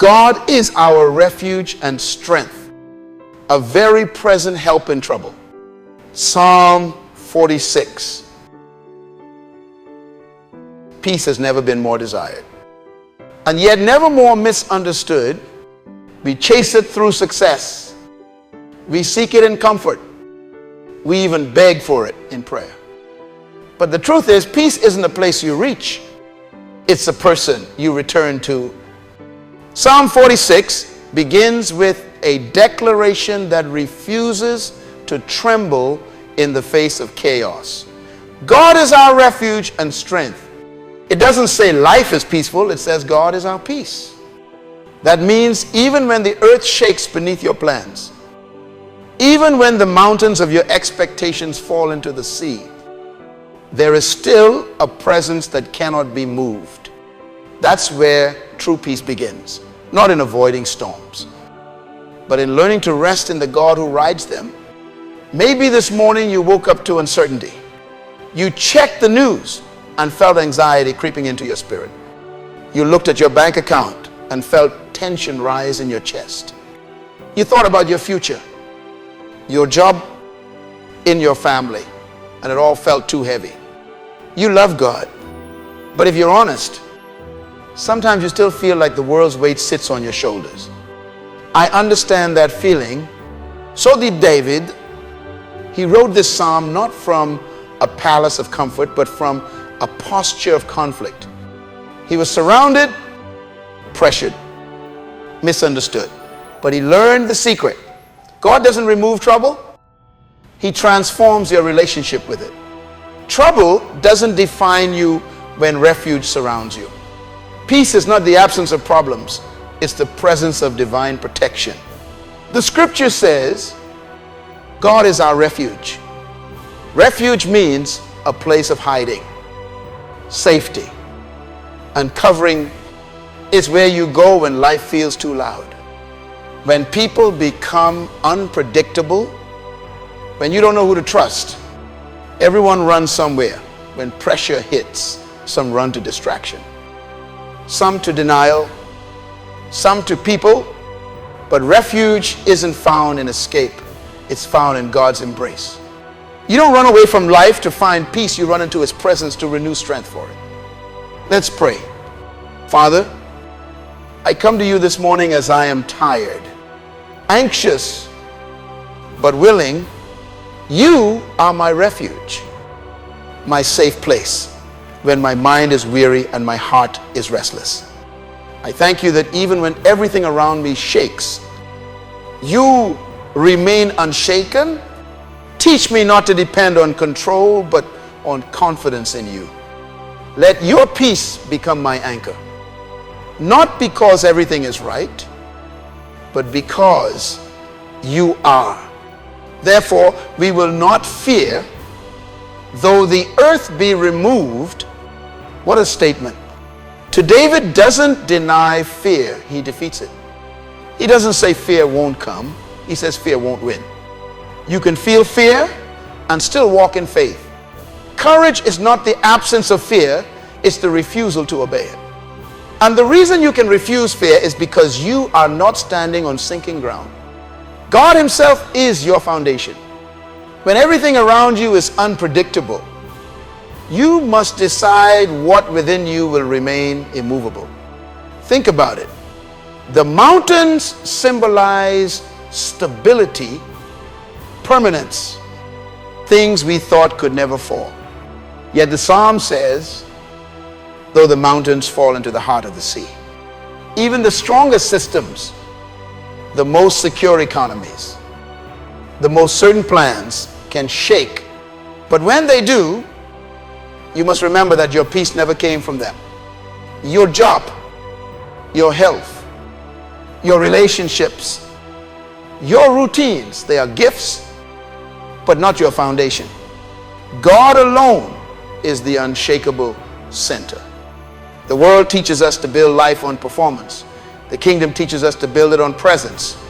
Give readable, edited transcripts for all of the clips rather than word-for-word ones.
God is our refuge and strength, a very present help in trouble. Psalm 46. Peace has never been more desired, and yet never more misunderstood. We chase it through success. We seek it in comfort. We even beg for it in prayer. But the truth is, peace isn't a place you reach. It's a person you return to. Psalm 46 begins with a declaration that refuses to tremble in the face of chaos. God is our refuge and strength. It doesn't say life is peaceful. It says God is our peace. That means even when the earth shakes beneath your plans, even when the mountains of your expectations fall into the sea, there is still a presence that cannot be moved. That's where true peace begins. Not in avoiding storms, but in learning to rest in the God who rides them. Maybe this morning you woke up to uncertainty. You checked the news and felt anxiety creeping into your spirit. You looked at your bank account and felt tension rise in your chest. You thought about your future, your job, in your family, and it all felt too heavy. You love God, but if you're honest, sometimes you still feel like the world's weight sits on your shoulders. I understand that feeling. So did David. He wrote this psalm not from a palace of comfort, but from a posture of conflict. He was surrounded, pressured, misunderstood, but he learned the secret. God doesn't remove trouble. He transforms your relationship with it. Trouble doesn't define you when refuge surrounds you. Peace is not the absence of problems. It's the presence of divine protection. The scripture says, God is our refuge. Refuge means a place of hiding, safety, and covering is where you go when life feels too loud. When people become unpredictable, when you don't know who to trust, everyone runs somewhere. When pressure hits, some run to distraction, some to denial, some to people. But refuge isn't found in escape. It's found in God's embrace. You don't run away from life to find peace. You run into His presence to renew strength for it. Let's pray. Father, I come to you this morning as I am tired, anxious, but willing. You are my refuge, my safe place when my mind is weary and my heart is restless. I thank you that even when everything around me shakes, you remain unshaken. Teach me not to depend on control, but on confidence in you. Let your peace become my anchor, not because everything is right, but because you are. Therefore, we will not fear, though the earth be removed. What a statement. To David doesn't deny fear, he defeats it. He doesn't say fear won't come, he says fear won't win. You can feel fear and still walk in faith. Courage is not the absence of fear, it's the refusal to obey it. And the reason you can refuse fear is because you are not standing on sinking ground. God Himself is your foundation. When everything around you is unpredictable, you must decide what within you will remain immovable. Think about it. The mountains symbolize stability, permanence, things we thought could never fall. Yet the Psalm says, though the mountains fall into the heart of the sea. Even the strongest systems, the most secure economies, the most certain plans can shake. But when they do, you must remember that your peace never came from them. Your job, your health, your relationships, your routines, they are gifts, but not your foundation. God alone is the unshakable center. The world teaches us to build life on performance. The kingdom teaches us to build it on presence.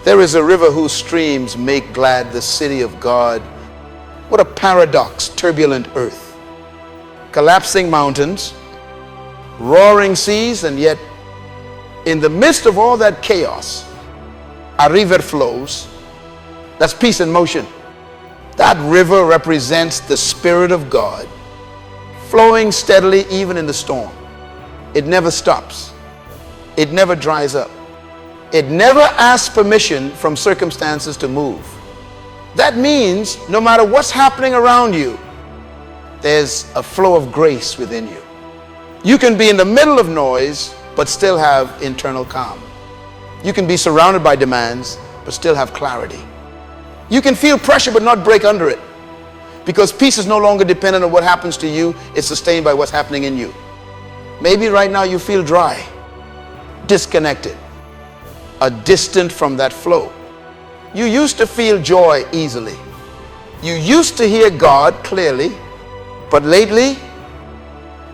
There is a river whose streams make glad the city of God. What a paradox, turbulent earth. Collapsing mountains, roaring seas, and yet In the midst of all that chaos, a river flows. That's peace in motion. That river represents the Spirit of God flowing steadily even in the storm. It never stops. It never dries up. It never asks permission from circumstances to move. That means no matter what's happening around you, there's a flow of grace within you. You can be in the middle of noise, but still have internal calm. You can be surrounded by demands, but still have clarity. You can feel pressure, but not break under it. Because peace is no longer dependent on what happens to you, it's sustained by what's happening in you. Maybe right now you feel dry, disconnected, distant from that flow. You used to feel joy easily. You used to hear God clearly, but lately,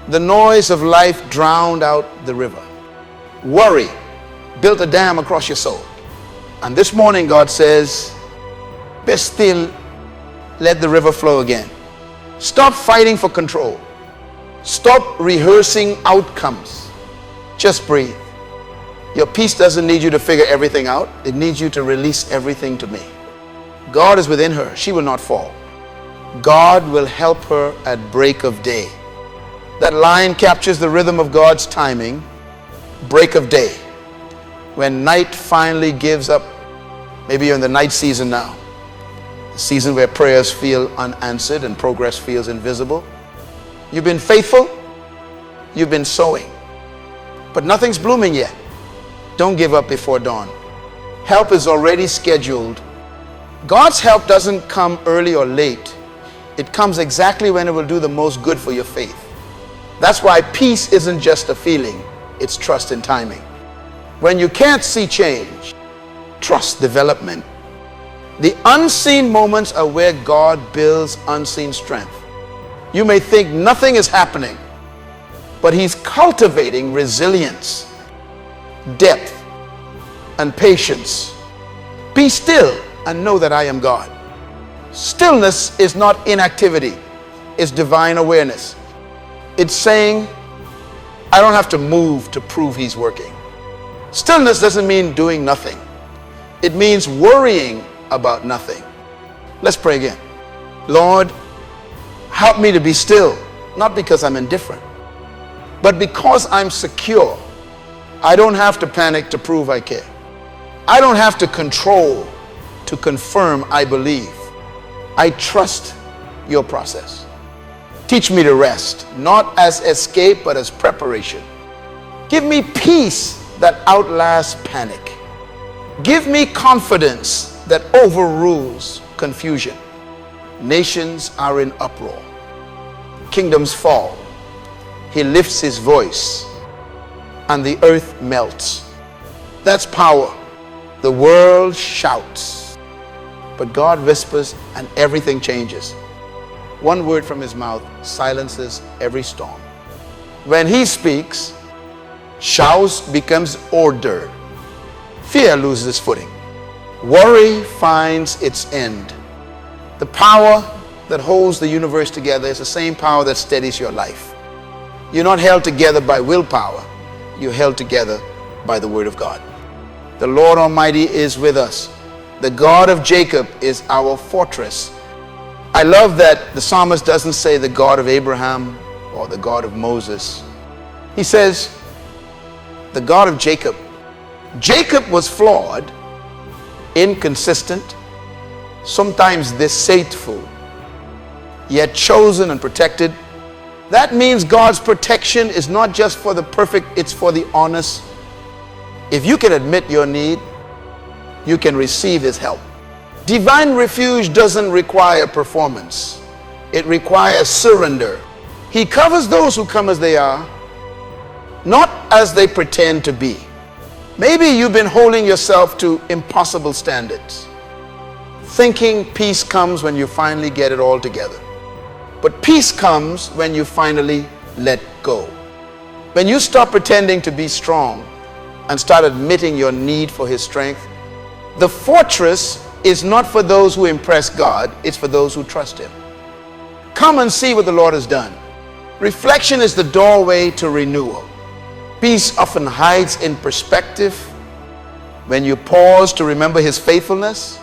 the noise of life drowned out the river. Worry built a dam across your soul. And this morning, God says, be still, let the river flow again. Stop fighting for control. Stop rehearsing outcomes. Just breathe. Your peace doesn't need you to figure everything out. It needs you to release everything to me. God is within her. She will not fall. God will help her at break of day. That line captures the rhythm of God's timing. Break of day. When night finally gives up. Maybe you're in the night season now. The season where prayers feel unanswered and progress feels invisible. You've been faithful. You've been sowing. But nothing's blooming yet. Don't give up before dawn. Help is already scheduled. God's help doesn't come early or late. It comes exactly when it will do the most good for your faith. That's why peace isn't just a feeling. It's trust in timing. When you can't see change, trust development. The unseen moments are where God builds unseen strength. You may think nothing is happening, but He's cultivating resilience, depth, and patience. Be still and know that I am God. Stillness is not inactivity, it's divine awareness. It's saying, I don't have to move to prove He's working. Stillness doesn't mean doing nothing. It means worrying about nothing. Let's pray again. Lord, help me to be still, not because I'm indifferent, but because I'm secure. I don't have to panic to prove I care. I don't have to control to confirm I believe. I trust your process. Teach me to rest, not as escape, but as preparation. Give me peace that outlasts panic. Give me confidence that overrules confusion. Nations are in uproar. Kingdoms fall. He lifts His voice and the earth melts. That's power. The world shouts, but God whispers and everything changes. One word from His mouth silences every storm. When He speaks, chaos becomes order. Fear loses its footing. Worry finds its end. The power that holds the universe together is the same power that steadies your life. You're not held together by willpower. You're held together by the Word of God. The Lord Almighty is with us. The God of Jacob is our fortress. I love that the psalmist doesn't say the God of Abraham or the God of Moses. He says, the God of Jacob. Jacob was flawed, inconsistent, sometimes deceitful, yet chosen and protected. That means God's protection is not just for the perfect, it's for the honest. If you can admit your need, you can receive His help. Divine refuge doesn't require performance. It requires surrender. He covers those who come as they are, not as they pretend to be. Maybe you've been holding yourself to impossible standards, thinking peace comes when you finally get it all together. But peace comes when you finally let go. When you stop pretending to be strong and start admitting your need for His strength. The fortress is not for those who impress God, it's for those who trust Him. Come and see what the Lord has done. Reflection is the doorway to renewal. Peace often hides in perspective. When you pause to remember his faithfulness,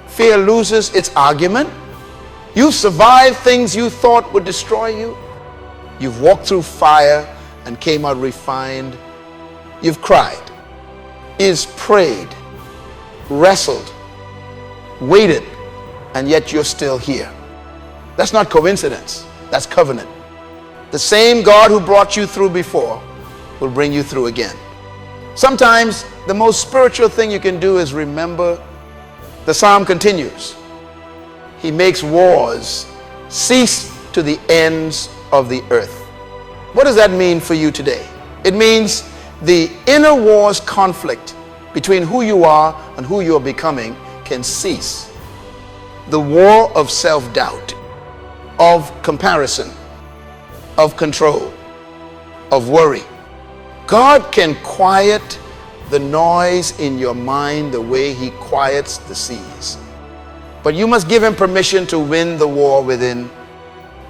fear loses its argument. You've survived things you thought would destroy you. You've walked through fire and came out refined. You've cried, is prayed, wrestled, waited, and yet you're still here. That's not coincidence. That's covenant. The same God who brought you through before will bring you through again. Sometimes the most spiritual thing you can do is remember. The psalm continues. He makes wars cease to the ends of the earth. What does that mean for you today? It means the inner war's conflict between who you are and who you are becoming can cease. The war of self-doubt, of comparison, of control, of worry. God can quiet the noise in your mind the way he quiets the seas. But you must give him permission to win the war within.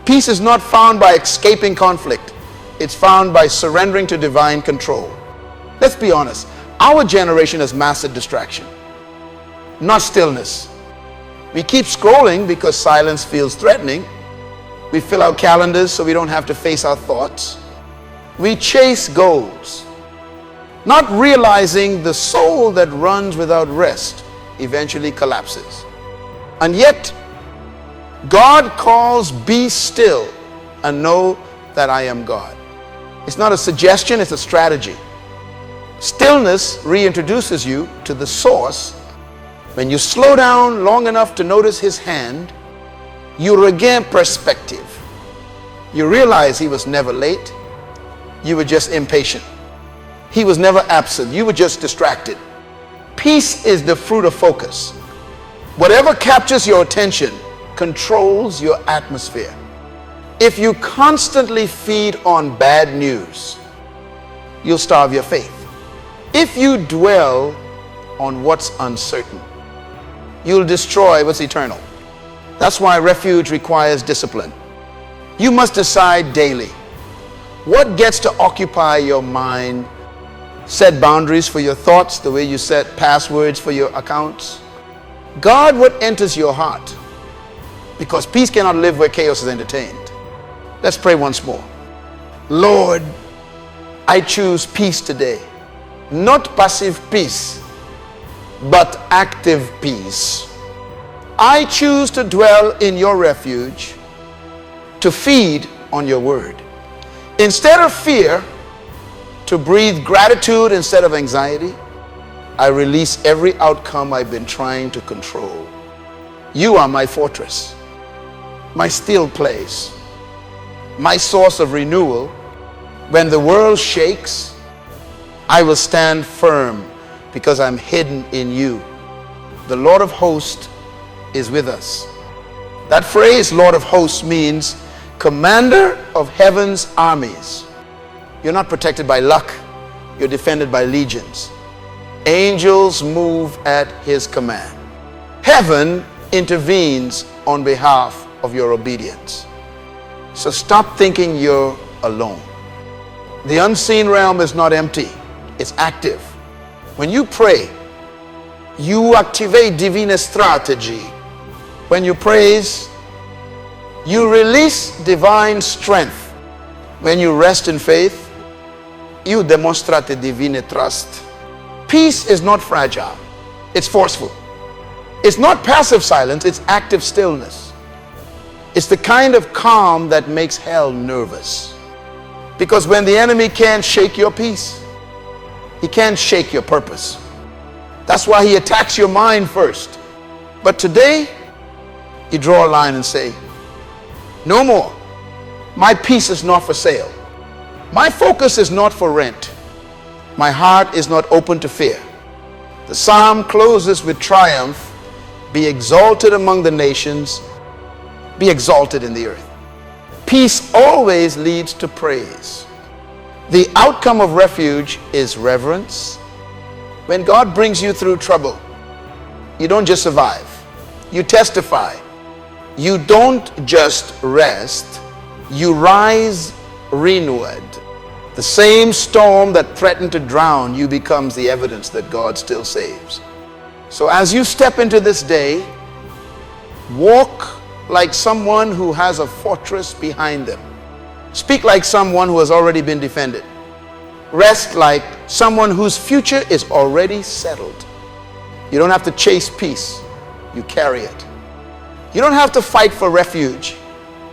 Peace is not found by escaping conflict. It's found by surrendering to divine control. Let's be honest. Our generation has mastered distraction, not stillness. We keep scrolling because silence feels threatening. We fill our calendars so we don't have to face our thoughts. We chase goals, not realizing the soul that runs without rest eventually collapses. And yet, God calls, be still and know that I am God. It's not a suggestion, it's a strategy. Stillness reintroduces you to the source. When you slow down long enough to notice his hand, you regain perspective. You realize he was never late. You were just impatient. He was never absent. You were just distracted. Peace is the fruit of focus. Whatever captures your attention controls your atmosphere. If you constantly feed on bad news, you'll starve your faith. If you dwell on what's uncertain, you'll destroy what's eternal. That's why refuge requires discipline. You must decide daily what gets to occupy your mind. Set boundaries for your thoughts the way you set passwords for your accounts. Guard what enters your heart, because peace cannot live where chaos is entertained. Let's pray once more. Lord, I choose peace today. Not passive peace, but active peace. I choose to dwell in your refuge, to feed on your word. Instead of fear, to breathe gratitude instead of anxiety. I release every outcome I've been trying to control. You are my fortress, my still place, my source of renewal. When the world shakes, I will stand firm because I'm hidden in you. The Lord of hosts is with us. That phrase, Lord of hosts, means commander of heaven's armies. You're not protected by luck. You're defended by legions. Angels move at his command. Heaven intervenes on behalf of your obedience. So stop thinking you're alone. The unseen realm is not empty. It's active. When you pray, you activate divine strategy. When you praise, you release divine strength. When you rest in faith, you demonstrate divine trust. Peace is not fragile. It's forceful. It's not passive silence. It's active stillness. It's the kind of calm that makes hell nervous. Because when the enemy can't shake your peace, he can't shake your purpose. That's why he attacks your mind first. But today, you draw a line and say, no more. My peace is not for sale. My focus is not for rent. My heart is not open to fear. The psalm closes with triumph. Be exalted among the nations. Be exalted in the earth. Peace always leads to praise. The outcome of refuge is reverence. When God brings you through trouble, you don't just survive. You testify. You don't just rest. You rise renewed. The same storm that threatened to drown you becomes the evidence that God still saves. So as you step into this day, walk like someone who has a fortress behind them. Speak like someone who has already been defended. Rest like someone whose future is already settled. You don't have to chase peace, you carry it. You don't have to fight for refuge,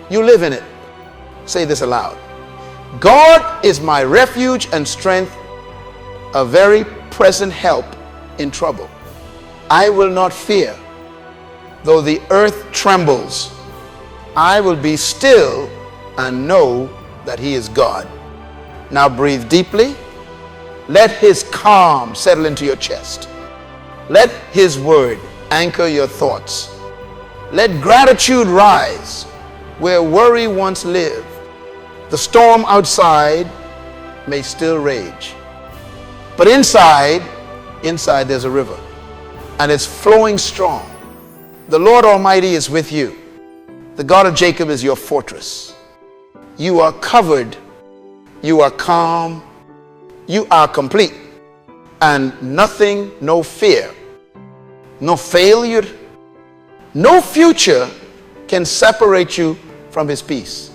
you live in it. Say this aloud. God is my refuge and strength, a very present help in trouble. I will not fear, though the earth trembles. I will be still and know that He is God. Now breathe deeply. Let His calm settle into your chest. Let His word anchor your thoughts. Let gratitude rise where worry once lived. The storm outside may still rage, but inside there's a river, and it's flowing strong. The Lord Almighty is with you. The God of Jacob is your fortress. You are covered, you are calm, you are complete, and nothing, no fear, no failure, no future can separate you from His peace.